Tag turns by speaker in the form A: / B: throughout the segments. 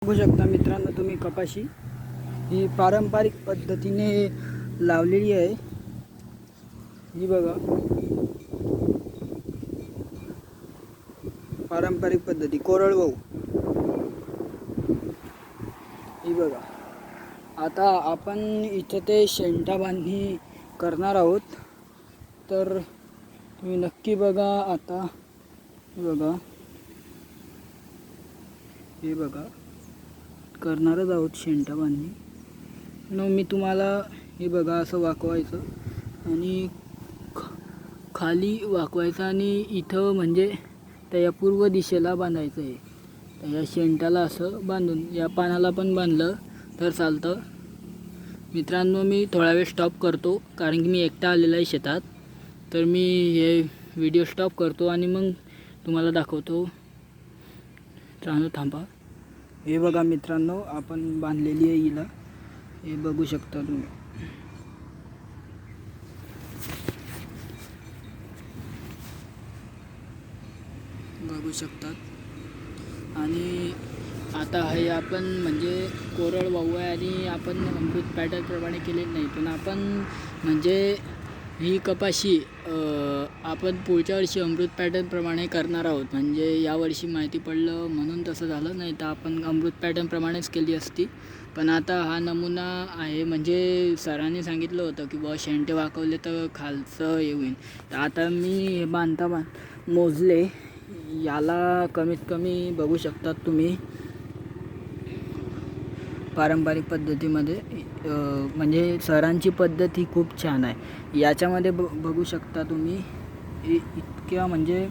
A: बघू शकता मित्रांनो तुम्ही कपाशी ही पारंपरिक पद्धतीने लावलेली आहे। ही बघा पारंपरिक पद्धती कोरडवाहू। ही बघा आता आपण इथे ते शेंडा बांधणी करणार आहोत, तर तुम्ही नक्की बघा। आता हे बघा करणारच आहोत शेंडा बांधणी। मी तुम्हाला हे बघा असं वाकवायचं आणि खाली वाकवायचं आणि इथं म्हणजे त्या पूर्व दिशेला बांधायचं आहे। तर या शेंडाला असं बांधून या पानाला पण बांधलं तर चालतं। मित्रांनो मी थोडा वेळ स्टॉप करतो कारण की मी एकटा आलेला आहे शेतात, तर मी हे व्हिडिओ स्टॉप करतो आणि मग तुम्हाला दाखवतो। मित्रांनो थांबा। हे बघा मित्रांनो आपण बांधलेली आहे हिला, हे बघू शकता तुम्ही। बघू शकतात आणि आता हे आपण म्हणजे कोरडवाहू आहे आणि आपण अमृत पॅटर्न प्रमाणे केलेलं नाही, पण आपण म्हणजे ही कपाशी आपण पुढच्या वर्षी अमृत पॅटर्न प्रमाणे करणार आहोत। म्हणजे यावर्षी माहिती पडलं म्हणून तसं झालं, नाही तर आपण अमृत पॅटर्न प्रमाणेच केली असती। पण आता हा नमुना आहे, म्हणजे सरांनी सांगितलं होतं की बुवा शेंडे वाकवले तर खालचं येऊन। तर आता मी हे बांधता मोजले, याला कमीत कमी बघू शकतात तुम्ही पारंपरिक पद्धतीमध्ये म्हणजे सरांची पद्धत ही खूप छान आहे। याच्यामध्ये बघू शकता तुम्ही इतक्या म्हणजे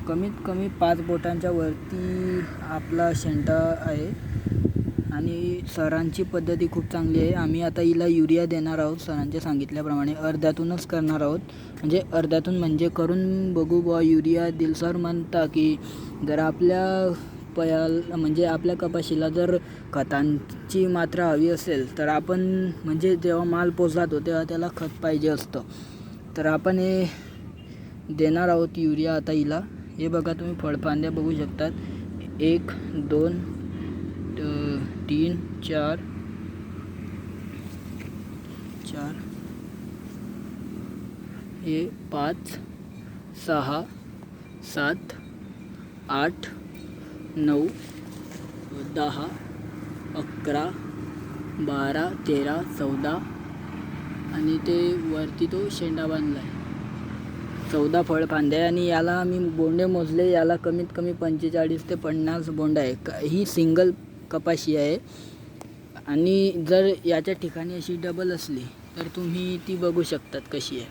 A: कमीत कमी 5 बोटांच्या वरती आपला शेंडा आहे आणि सरांची पद्धती खूप चांगली आहे। आम्ही आता हिला युरिया देणार आहोत सरांच्या सांगितल्याप्रमाणे, अर्ध्यातूनच करणार आहोत। म्हणजे अर्ध्यातून म्हणजे करून बघू बुवा युरिया दिल। सर म्हणता की जर आपल्या म्हणजे आपल्या कपाशीला जर खतांची मात्रा हवी असेल तर आपण म्हणजे जेव्हा माल पोचतो तेव्हा त्याला खत पाहिजे असतं, तर आपण हे देणार आहोत युरिया आता हिला। हे बघा तुम्ही फळफांद्या बघू शकतात, 1 2 3 4 हे 5 6 7 8 9 10 11 12 13 14 आणि ते वरती तो शेंडा बांधला आहे। 14 फळफांद्या आणि याला आम्ही बोंडे मोजले, याला कमीत कमी 45 ते 50 बोंड आहे। ही सिंगल कपाशी आहे आणि जर याच्या ठिकाणी अशी डबल असली तर तुम्ही ती बघू शकतात कशी आहे।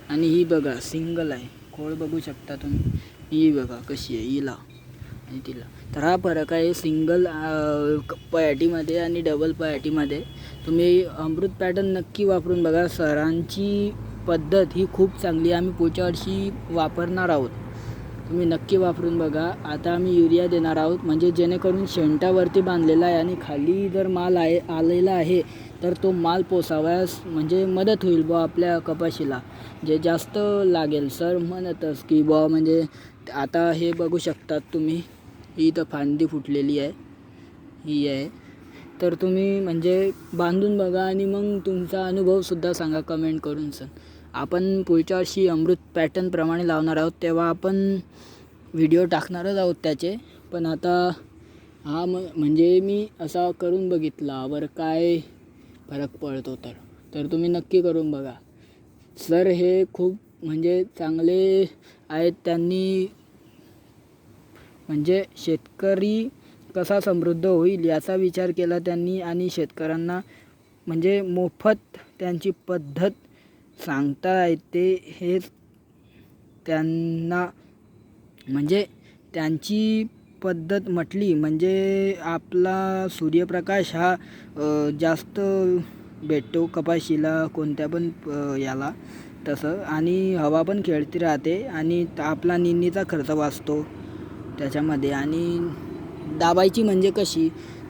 A: आणि ही बघा सिंगल आहे, खोड बघू शकता तुम्ही, ही बघा कशी आहे हिला आणि तिला। तर हा फरक आहे सिंगल पयाटीमध्ये आणि डबल पयाटीमध्ये। तुम्ही अमृत पॅटर्न नक्की वापरून बघा, सरांची पद्धत ही खूप चांगली आहे। आम्ही पुढच्या वर्षी वापरणार आहोत, तुम्ही नक्की वापरून बघा। आता आम्ही युरिया देणार आहोत म्हणजे जेणेकरून शेंडावरती बांधलेला आहे आणि खाली जर माल आलेला आहे तर तो माल पोसावयास म्हणजे मदत होईल बुवा आपल्या कपाशीला, जे जास्त लागेल। सर म्हणतच की बुवा म्हणजे आता हे बघू शकतात तुम्ही, ही तर फांदी फुटलेली आहे, ही आहे। तर तुम्ही म्हणजे बांधून बघा आणि मग तुमचा अनुभवसुद्धा सांगा कमेंट करून। सर आपण पुढच्या वर्षी अमृत पॅटर्न प्रमाणे लावणार आहोत, तेव्हा आपण व्हिडिओ टाकणारच आहोत त्याचे। पण आता हा म्हणजे मी असा करून बघितला बरं काय फरक पडतो, तर तुम्ही नक्की करून बघा। सर हे खूप म्हणजे चांगले आहेत, त्यांनी म्हणजे शेतकरी कसा समृद्ध होईल याचा विचार केला त्यांनी आणि शेतकऱ्यांना म्हणजे मोफत त्यांची पद्धत सांगता येते। हे त्यांना म्हणजे त्यांची पद्धत म्हटली म्हणजे आपला सूर्यप्रकाश हा जास्त भेटतो कपाशीला कोणत्या पण याला तसं, आणि हवा पण खेळती राहते आणि आपला निंदीचा खर्च वाचतो त्याच्यामध्ये। आणि दाबायची म्हणजे कशी,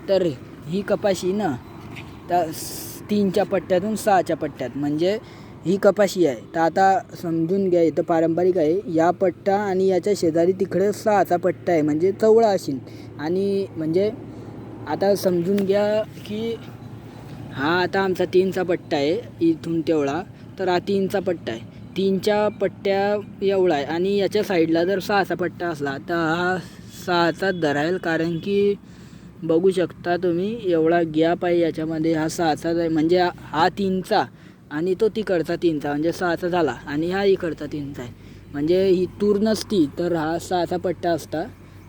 A: तर ही कपाशी ना त्या 3च्या पट्ट्यातून 6च्या पट्ट्यात, म्हणजे ही कपाशी आहे तर आता समजून घ्या इथं पारंपरिक आहे, या पट्टा आणि याच्या शेजारी तिकडे 6चा पट्टा आहे म्हणजे चवळा असेल। आणि म्हणजे आता समजून घ्या की हा आता आमचा 3चा पट्टा आहे इथून तेवढा, तर हा 3चा पट्टा आहे. 3च्या पट्ट्या एवढा आहे आणि याच्या साईडला जर 6चा पट्टा असला तर हा 6चाच धराल, कारण की बघू शकता तुम्ही एवढा गॅप आहे याच्यामध्ये. हा 6चाच आहे, म्हणजे हा 3चा आणि तो तिकडचा 3चा, म्हणजे 6चा झाला आणि हा इकडचा 3चा आहे. म्हणजे ही तूर नसती तर हा 6चा पट्टा असता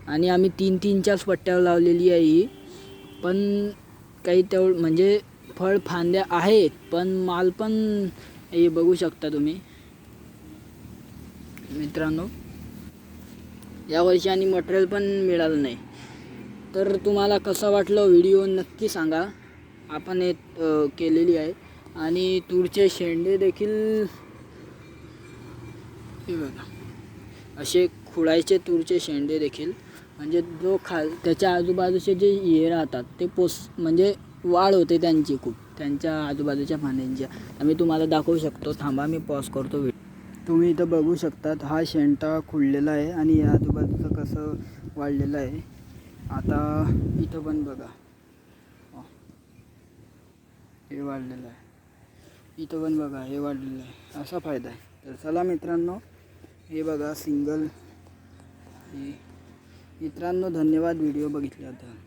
A: आणि आम्ही 3-3च्याच पट्ट्यावर लावलेली आहे ही. पण काही म्हणजे फळ फांद्या आहेत, पण माल पण हे बघू शकता तुम्ही मित्रांनो. यावर्षी आणि मटेरियल पण मिळालं नाही. तर तुम्हाला कसं वाटलं व्हिडिओ नक्की सांगा. आपण हे केलेली आहे आणि तूरचे शेंडे देखील हे बघा, असे खुडायचे तूरचे शेंडे देखील, म्हणजे जो त्याच्या आजूबाजूचे जे हे राहतात ते म्हणजे वाढ होते त्यांची खूप, त्यांच्या आजूबाजूच्या फांद्यांच्या. आम्ही तुम्हाला दाखवू शकतो, थांबा मी पॉज करतो व्हिडिओ. तुम्ही इथं बघू शकतात हा शेंडा खुडलेला आहे आणि या आजूबाजूचं कसं वाढलेलं आहे. आता इथं पण बघा हे वाढलेलं आहे, इथं पण बघा हे वाढलेलं आहे. असा फायदा आहे. तर चला मित्रांनो, हे बघा सिंगल. मित्रांनो धन्यवाद व्हिडिओ बघितल्याबद्दल.